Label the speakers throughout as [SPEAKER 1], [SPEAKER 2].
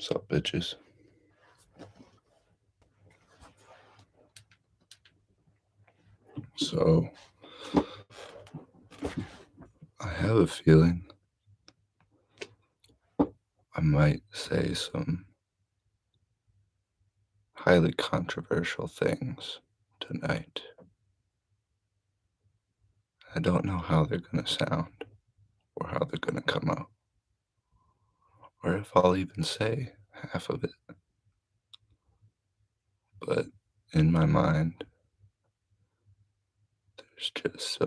[SPEAKER 1] What's up, bitches? So, I have a feeling I might say some highly controversial things tonight. I don't know how they're going to sound or how they're going to come out, or if I'll even say half of it. But in my mind, there's just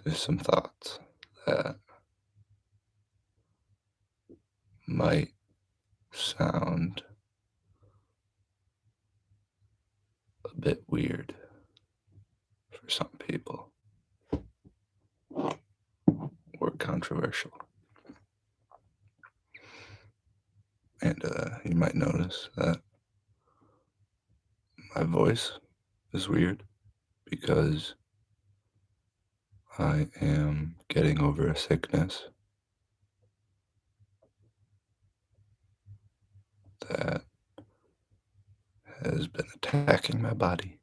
[SPEAKER 1] there's some thoughts that might sound a bit weird for some people or controversial. And you might notice that my voice is weird because I am getting over a sickness that has been attacking my body.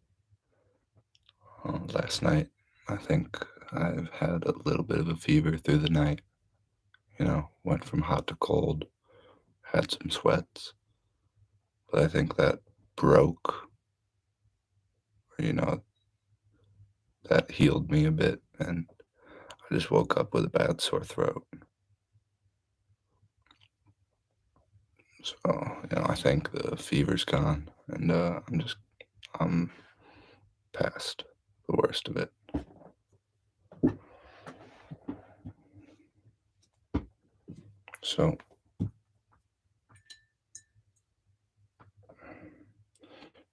[SPEAKER 1] Last night, I think I've had a little bit of a fever through the night. Went from hot to cold, had some sweats, but I think that broke, or, that healed me a bit, and I just woke up with a bad sore throat. So, I think the fever's gone, and I'm past the worst of it. So,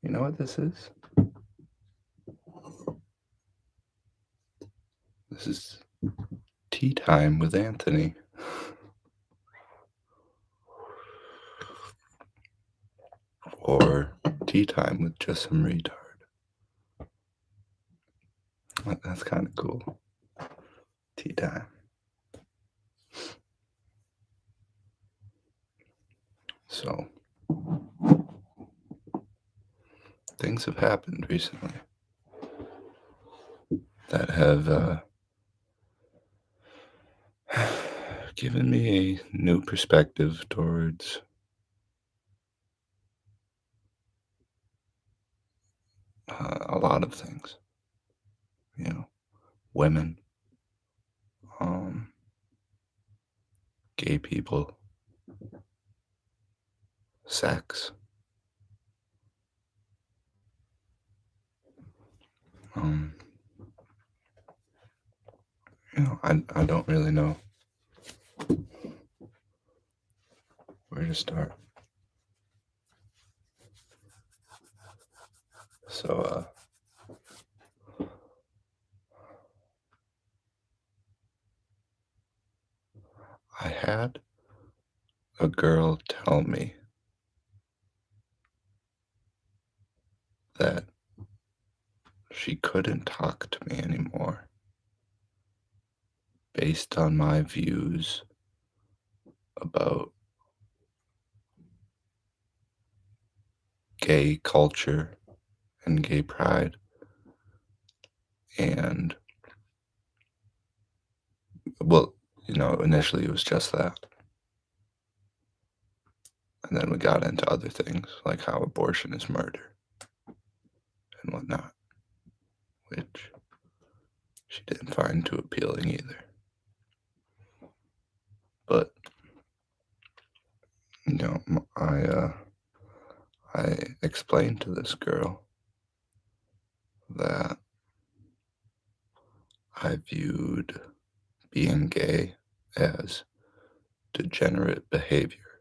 [SPEAKER 1] you know what this is? This is tea time with Anthony. Or tea time with just some retard. That's kind of cool. Tea time. So, things have happened recently that have given me a new perspective towards a lot of things. Women, um, gay people, sex. Um, I don't really know where to start. So, I had a girl tell me that she couldn't talk to me anymore based on my views about gay culture and gay pride. And, well, initially it was just that. And then we got into other things, like how abortion is murder and whatnot, which she didn't find too appealing either. But, I explained to this girl that I viewed being gay as degenerate behavior,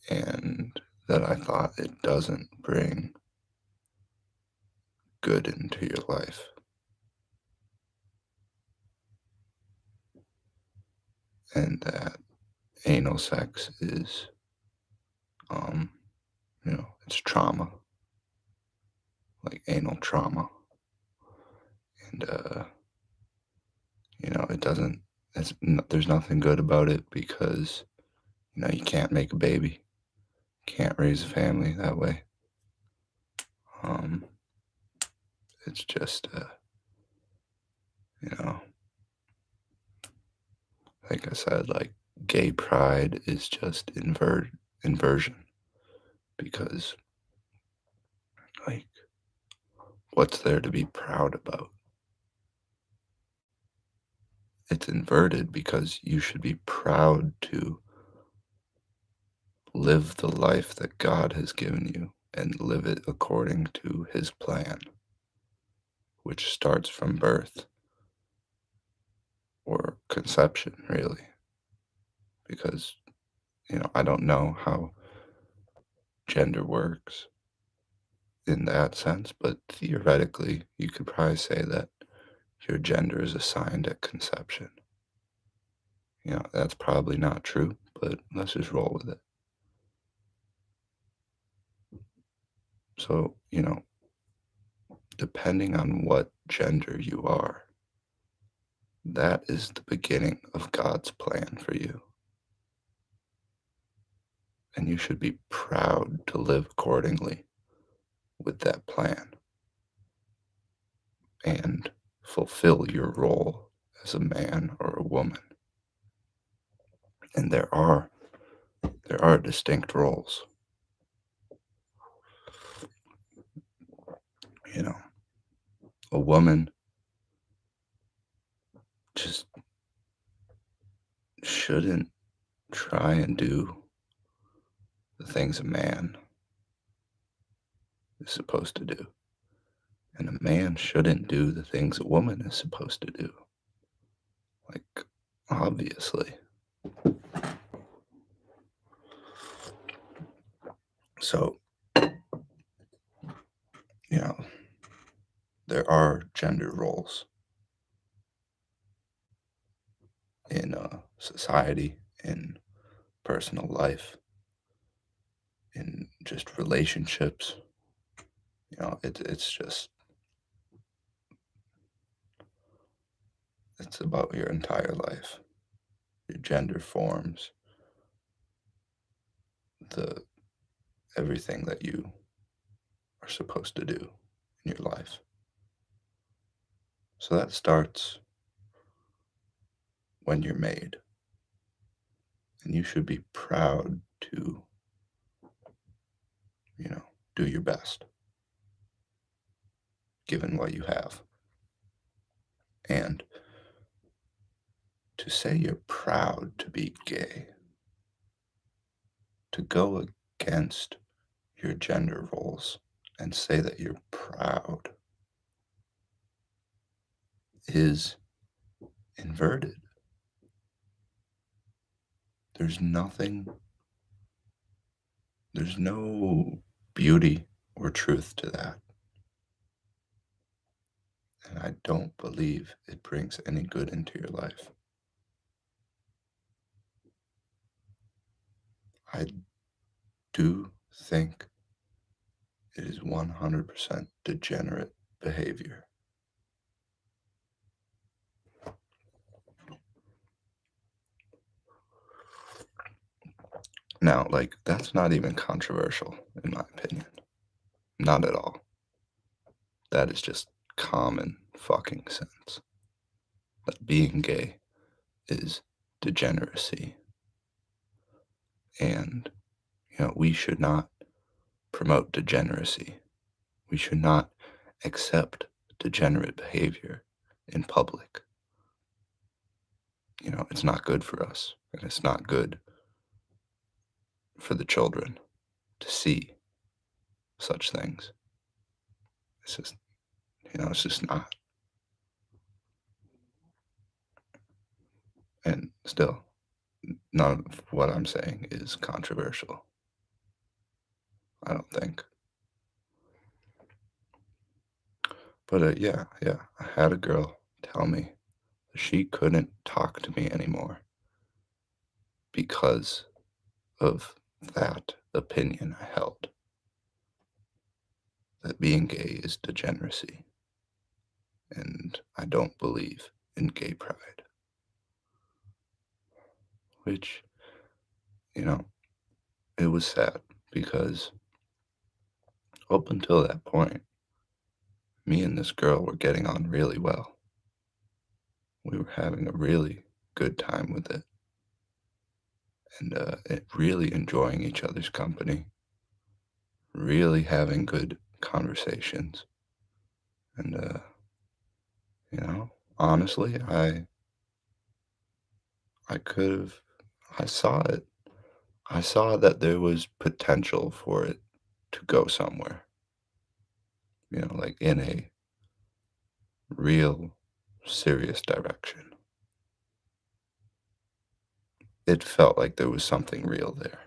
[SPEAKER 1] and that I thought it doesn't bring good into your life. And that anal sex is, it's trauma, like anal trauma. And, it doesn't there's nothing good about it because, you can't make a baby, can't raise a family that way. Um, it's just, you know, like I said, like gay pride is just inversion because, like, what's there to be proud about? It's inverted because you should be proud to live the life that God has given you and live it according to his plan, which starts from birth or conception, really. Because, I don't know how gender works in that sense, but theoretically, you could probably say that your gender is assigned at conception. That's probably not true, but let's just roll with it. So, depending on what gender you are, that is the beginning of God's plan for you. And you should be proud to live accordingly with that plan and fulfill your role as a man or a woman. And there are distinct roles. You know, a woman just shouldn't try and do the things a man is supposed to do. And a man shouldn't do the things a woman is supposed to do. Like, obviously. So, you know, there are gender roles in society, in personal life, in just relationships. It's about your entire life. Your gender forms the everything that you are supposed to do in your life. So that starts when you're made. And you should be proud to, you know, do your best given what you have. And to say you're proud to be gay, to go against your gender roles and say that you're proud is inverted. There's nothing, there's no beauty or truth to that. And I don't believe it brings any good into your life. I do think it is 100% degenerate behavior. Now, like, that's not even controversial, in my opinion. Not at all. That is just common fucking sense. That being gay is degeneracy. And, we should not promote degeneracy. We should not accept degenerate behavior in public. It's not good for us, and it's not good for the children to see such things. It's just, it's just not. And still, none of what I'm saying is controversial. I don't think. But yeah, I had a girl tell me that she couldn't talk to me anymore because of that opinion I held that being gay is degeneracy. And I don't believe in gay pride. which, you know, it was sad because up until that point, me and this girl were getting on really well. We were having a really good time with it and really enjoying each other's company, really having good conversations. And, you know, honestly, I could have, I saw it. I saw that there was potential for it to go somewhere, like in a real serious direction. It felt like there was something real there.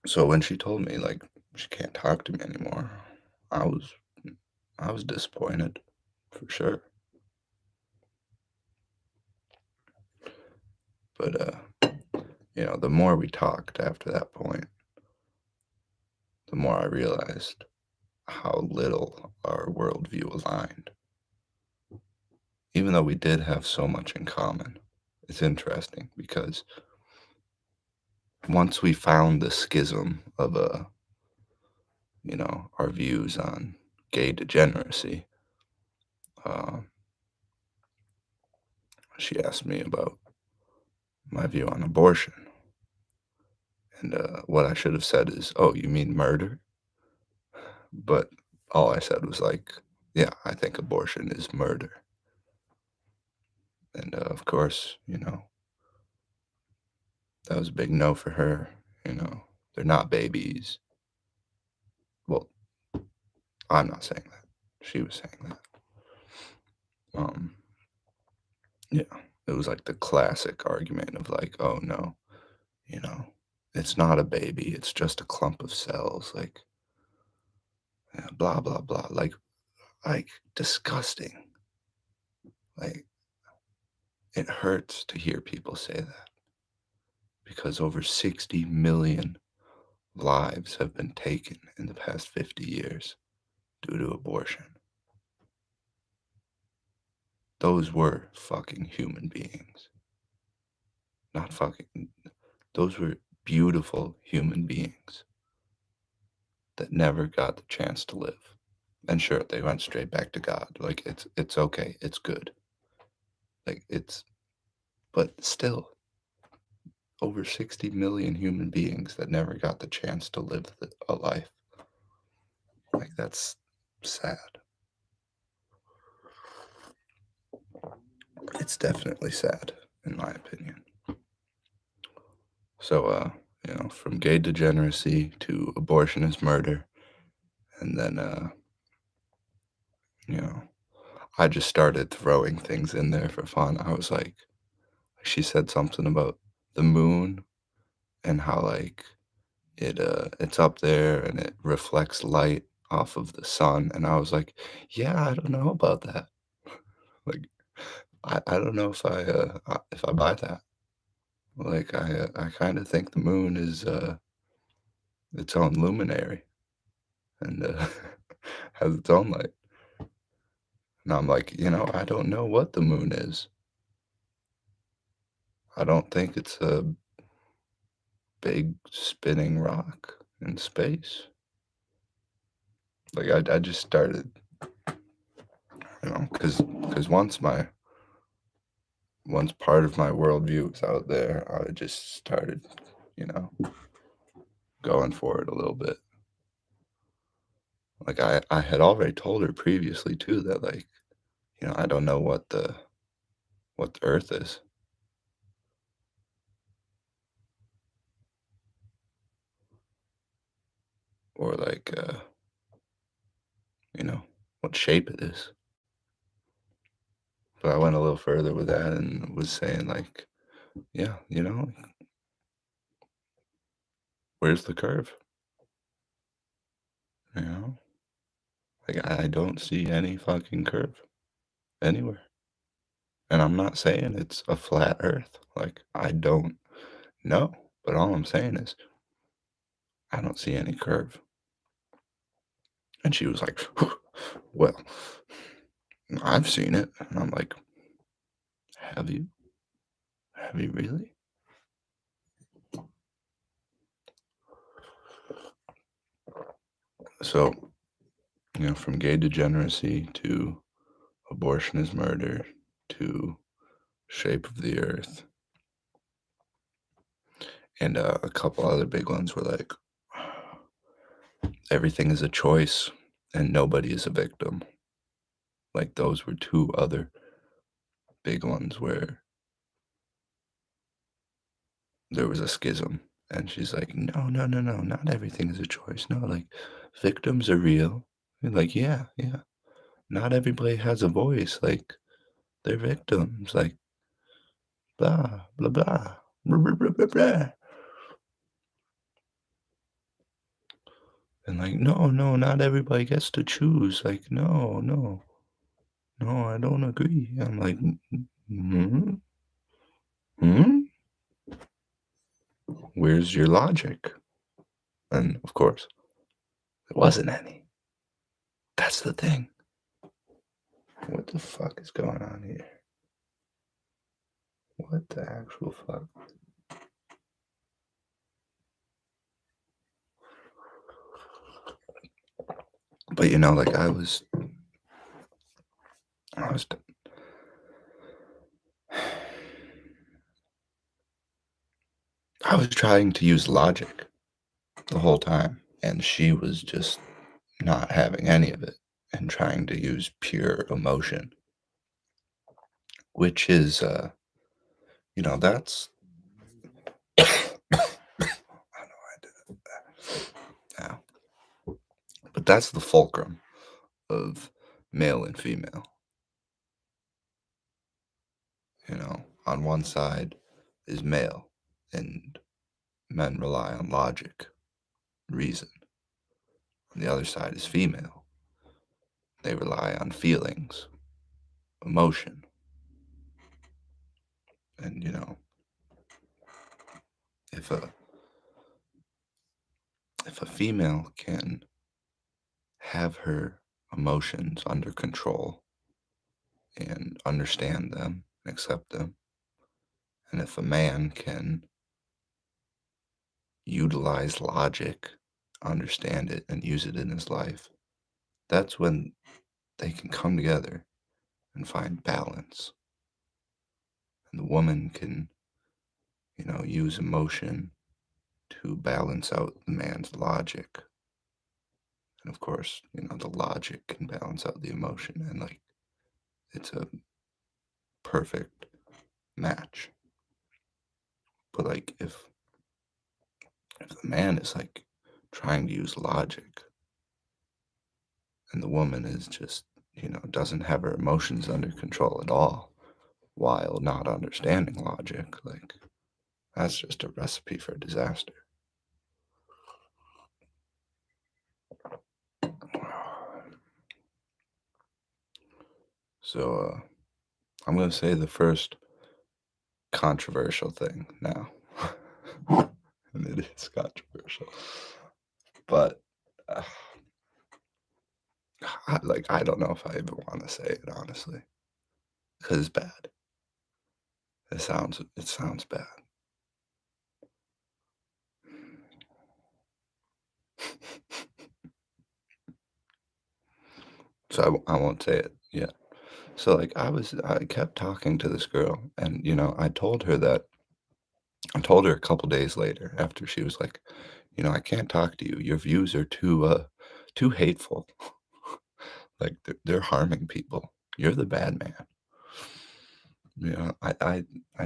[SPEAKER 1] So when she told me like she can't talk to me anymore, I was I was disappointed for sure. But the more we talked after that point, the more I realized how little our worldview aligned. Even though we did have so much in common. It's interesting because once we found the schism of our views on gay degeneracy, uh, she asked me about my view on abortion. And what I should have said is, "Oh, you mean murder?" But all I said was like, "Yeah, I think abortion is murder." And of course, that was a big no for her. They're not babies. Well, I'm not saying that. She was saying that. Um, yeah, it was like the classic argument of like, "Oh no, you know, it's not a baby. It's just a clump of cells." Like, yeah, blah blah blah. Like disgusting. Like it hurts to hear people say that because over 60 million lives have been taken in the past 50 years due to abortion. Those were fucking human beings. Not fucking, those were beautiful human beings that never got the chance to live. And sure, they went straight back to God. Like it's okay. It's good. Like but still over 60 million human beings that never got the chance to live a life. Like that's sad. It's definitely sad, in my opinion. So, from gay degeneracy to abortion is murder, and then, you know, I just started throwing things in there for fun. I was like, she said something about the moon and how like it's up there and it reflects light off of the sun, and I was like, yeah, I don't know about that. Like, I don't know if I buy that. Like, I kind of think the moon is its own luminary and has its own light. And I'm like, I don't know what the moon is. I don't think it's a big spinning rock in space. Like I just started, because once part of my worldview was out there, I just started, you know, going for it a little bit. Like I had already told her previously too that like, I don't know what the Earth is, or like you know, what shape it is. But I went a little further with that and was saying like, yeah, where's the curve? You know, like I don't see any fucking curve anywhere. And I'm not saying it's a flat Earth. Like I don't know, but all I'm saying is I don't see any curve. And she was like, well, I've seen it. And I'm like, Have you? Have you really? So, from gay degeneracy to abortion is murder to shape of the earth, and a couple other big ones were like everything is a choice and nobody is a victim. Like those were two other big ones where there was a schism. And she's like, no, no, no, no, not everything is a choice. No, like victims are real. And like, yeah, yeah. Not everybody has a voice. Like they're victims. Like blah, blah, blah. Blah, blah, blah, blah, blah. And like, no, no, not everybody gets to choose. Like, no, no, no, I don't agree. I'm like, hmm, hmm, where's your logic? And of course, there wasn't any. That's the thing. What the fuck is going on here? What the actual fuck? But like I was, I was trying to use logic the whole time, and she was just not having any of it and trying to use pure emotion, which is, that's. I know I did it. Yeah, but that's the fulcrum of male and female. On one side is male, and men rely on logic, reason. On the other side is female. They rely on feelings, emotion. And, if a if a female can have her emotions under control and understand them and accept them, and if a man can utilize logic, understand it, and use it in his life, that's when they can come together and find balance. And the woman can, use emotion to balance out the man's logic. And of course, the logic can balance out the emotion, and like it's a perfect match. But like if the man is like trying to use logic and the woman is just, doesn't have her emotions under control at all while not understanding logic, like that's just a recipe for disaster. So I'm gonna say the first controversial thing now. And it is controversial. But uh, I don't know if I even want to say it honestly, because it's bad. It sounds bad. So I won't say it yet. So like I kept talking to this girl, and I told her a couple days later after she was like, I can't talk to you. Your views are too hateful. Like they're harming people. You're the bad man. I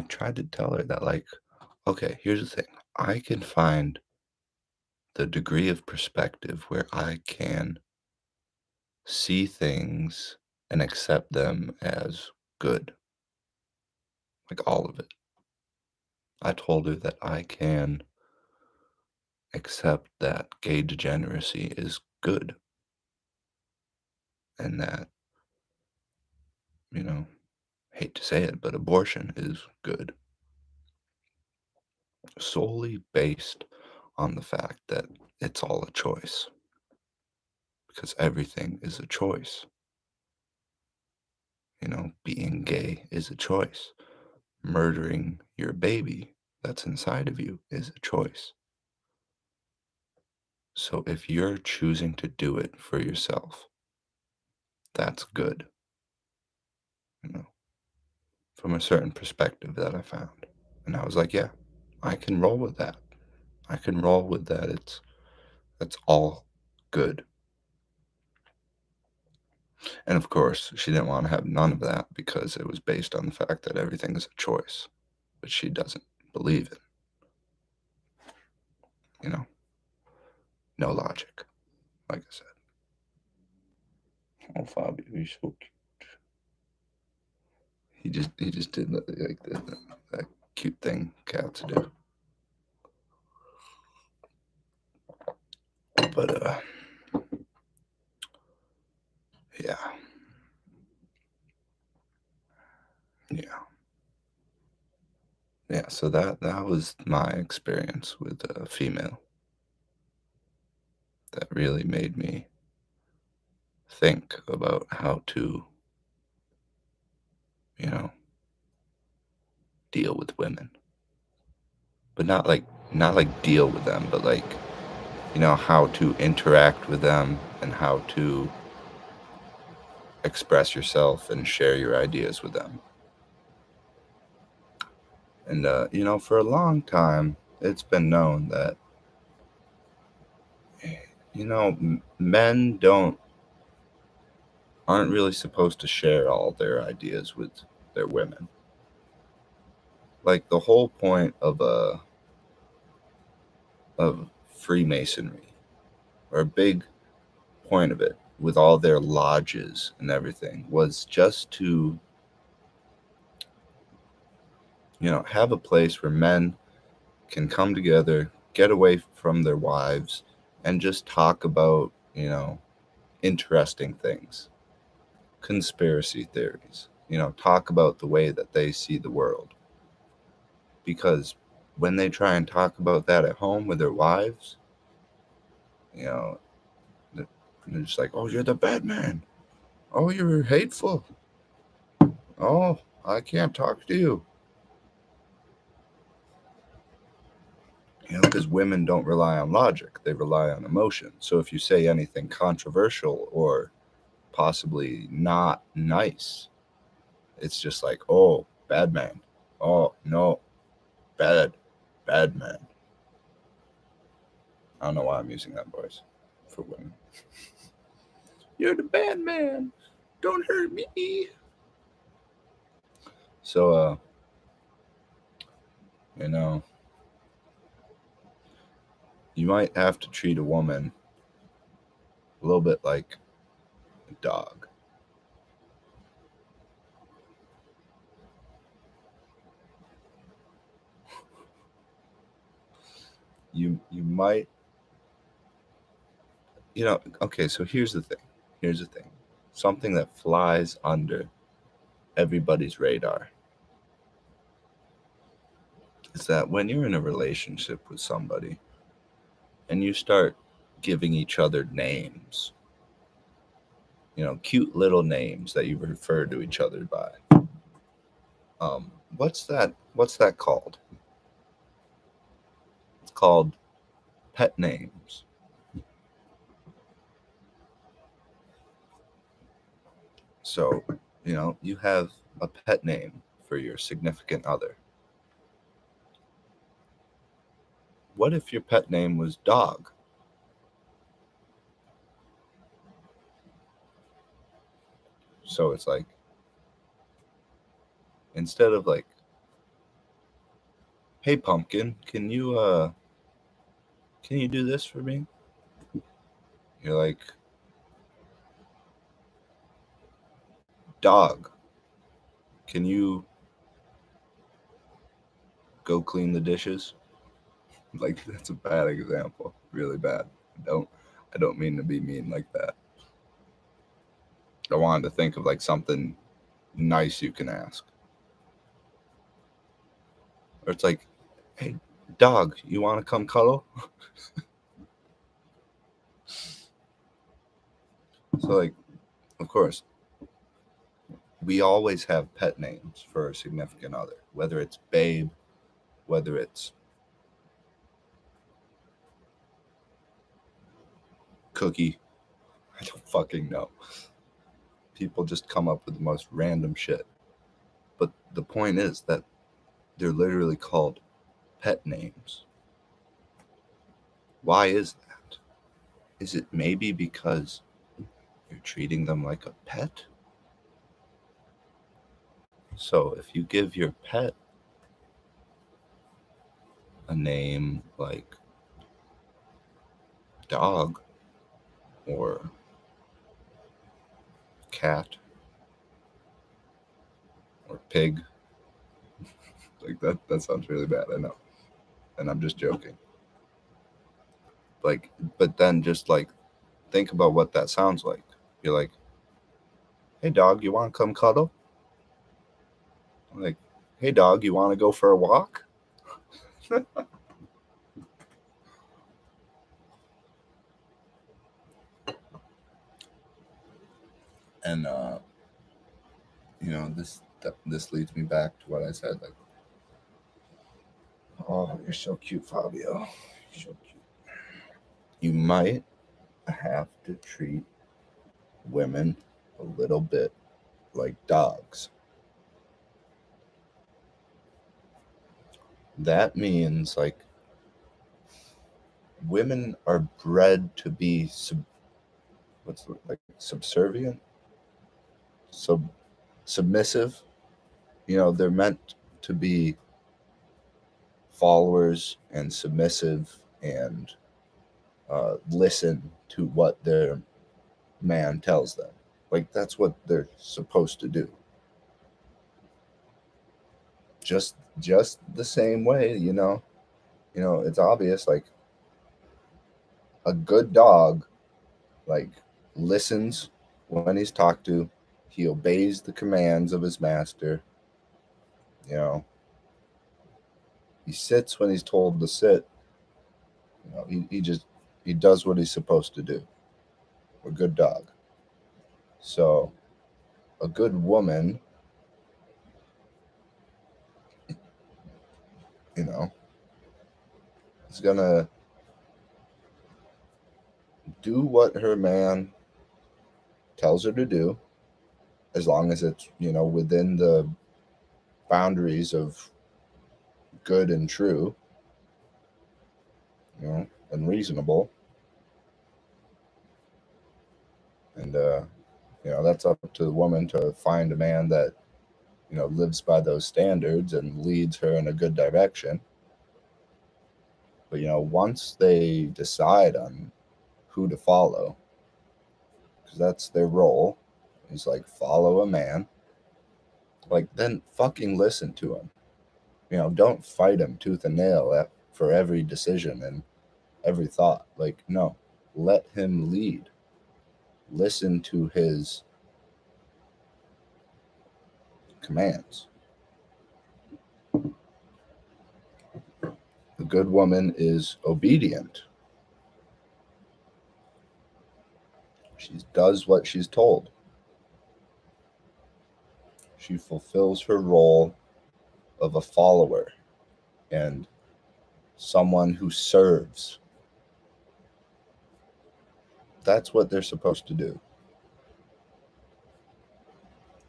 [SPEAKER 1] tried to tell her that, like, okay, here's the thing. I can find the degree of perspective where I can see things and accept them as good, like all of it. I told her that I can accept that gay degeneracy is good and that, you know, hate to say it, but abortion is good solely based on the fact that it's all a choice because everything is a choice. Being gay is a choice. murdering your baby that's inside of you is a choice. So if you're choosing to do it for yourself, that's good, you know, from a certain perspective that I found. And I was like, yeah, I can roll with that. I can roll with that. That's all good. And of course, she didn't want to have none of that because it was based on the fact that everything is a choice, which she doesn't believe in, you know, no logic, like I said. Oh, Fabio, he's so cute. He just did like that cute thing cats do. But yeah, yeah, yeah. So that was my experience with a female that really made me think about how to, you know, deal with women, but not like deal with them, but like how to interact with them and how to express yourself and share your ideas with them. And for a long time, it's been known that men don't aren't really supposed to share all their ideas with their women. Like the whole point of Freemasonry, or a big point of it, with all their lodges and everything, was just to have a place where men can come together, get away from their wives, and just talk about interesting things, conspiracy theories. Talk about the way that they see the world. Because when they try and talk about that at home with their wives, you know, they're just like, "Oh, you're the bad man. Oh, you're hateful. Oh, I can't talk to you." Because women don't rely on logic, they rely on emotion. So if you say anything controversial or possibly not nice, it's just like, "Oh, bad man. Oh, no, bad man." I don't know why I'm using that voice for women. You're the bad man. Don't hurt me. So, you know, you might have to treat a woman a little bit like a dog. You might, okay, so here's the thing. Here's the thing. Something that flies under everybody's radar is that when you're in a relationship with somebody and you start giving each other names, cute little names that you refer to each other by. What's that called? It's called pet names. So, you have a pet name for your significant other. What if your pet name was dog? So it's like, instead of like, "Hey pumpkin, can you do this for me?" You're like, "Dog, can you go clean the dishes?" Like, that's a bad example. Really bad. I don't mean to be mean like that. I wanted to think of like something nice you can ask. Or it's like, "Hey, dog, you want to come cuddle?" So, like, of course, we always have pet names for a significant other. whether it's babe, whether it's cookie. I don't fucking know. People just come up with the most random shit. But the point is that they're literally called pet names. Why is that? Is it maybe because you're treating them like a pet? So if you give your pet a name like dog or cat or pig, like that sounds really bad, I know. And I'm just joking. Like, but then just like think about what that sounds like. You're like, hey dog, you want to come cuddle? Like, hey dog, you want to go for a walk? And this leads me back to what I said. Like, oh, you're so cute, Fabio. You're so cute. You might have to treat women a little bit like dogs. That means like women are bred to be subservient, submissive. They're meant to be followers and submissive and listen to what their man tells them. Like that's what they're supposed to do. Just the same way, it's obvious. Like a good dog, like listens when he's talked to. He obeys the commands of his master. You know, he sits when he's told to sit. He does what he's supposed to do. A good dog. So a good woman, you know, is gonna do what her man tells her to do, as long as it's within the boundaries of good and true, and reasonable. And that's up to the woman to find a man that lives by those standards and leads her in a good direction. But once they decide on who to follow, because that's their role, is like follow a man, like then fucking listen to him. Don't fight him tooth and nail for every decision and every thought. Like, no, let him lead. Listen to his commands. A good woman is obedient. She does what she's told. She fulfills her role of a follower and someone who serves. That's what they're supposed to do.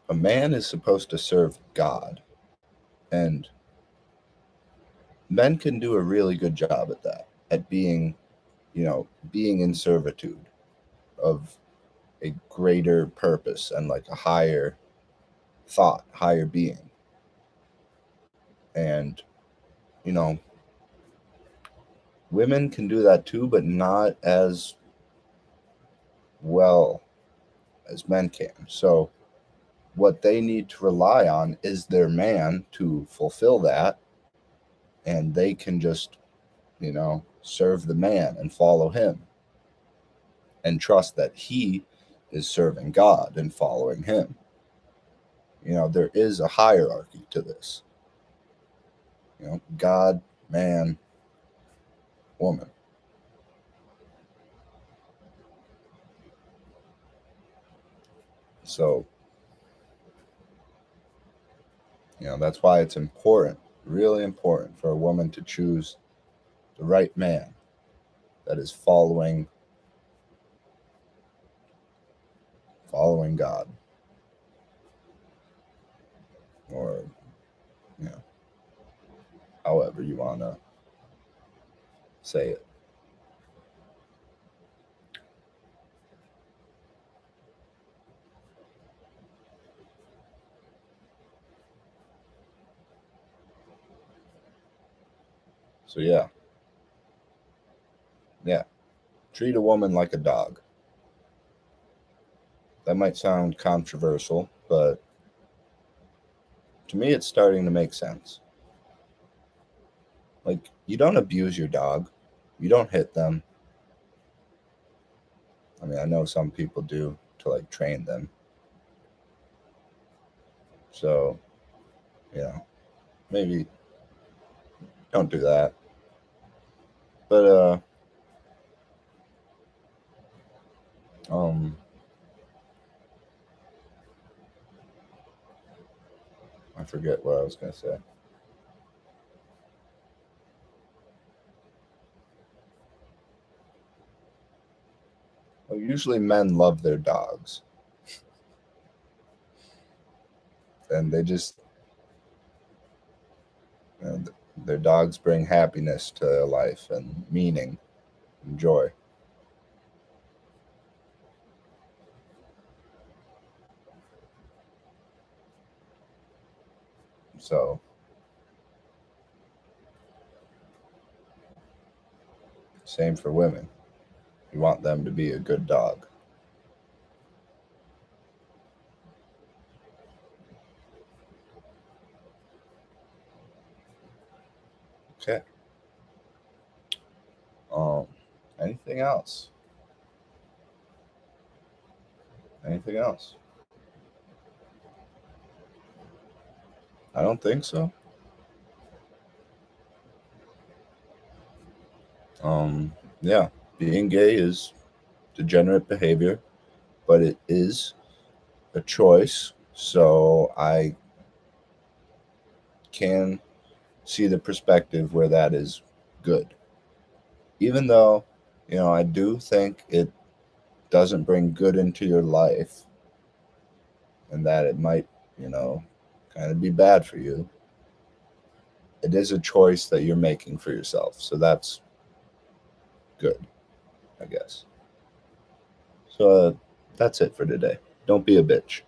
[SPEAKER 1] A man is supposed to serve God, and men can do a really good job at that, at being in servitude of a greater purpose and like a higher thought, higher being. And, you know, women can do that too, but not as well as men can. So, what they need to rely on is their man to fulfill that, and they can just, serve the man and follow him and trust that he is serving God and following him. There is a hierarchy to this. God, man, woman. So That's why it's important, really important, for a woman to choose the right man that is following God, or you know, however you want to say it. So yeah, treat a woman like a dog. That might sound controversial, but to me, it's starting to make sense. Like, you don't abuse your dog, you don't hit them. I mean, I know some people do to like train them. So, you know, maybe don't do that. But um I forget what I was gonna say. Well, usually men love their dogs, and they just you know, their dogs bring happiness to their life and meaning and joy. So same for women. You want them to be a good dog. Okay. Um, anything else? Anything else? I don't think so. Yeah, being gay is degenerate behavior, but it is a choice. So I can see the perspective where that is good. Even though, I do think it doesn't bring good into your life and that it might, you know, kind of be bad for you. It is a choice that you're making for yourself. So that's good, I guess. So that's it for today. Don't be a bitch.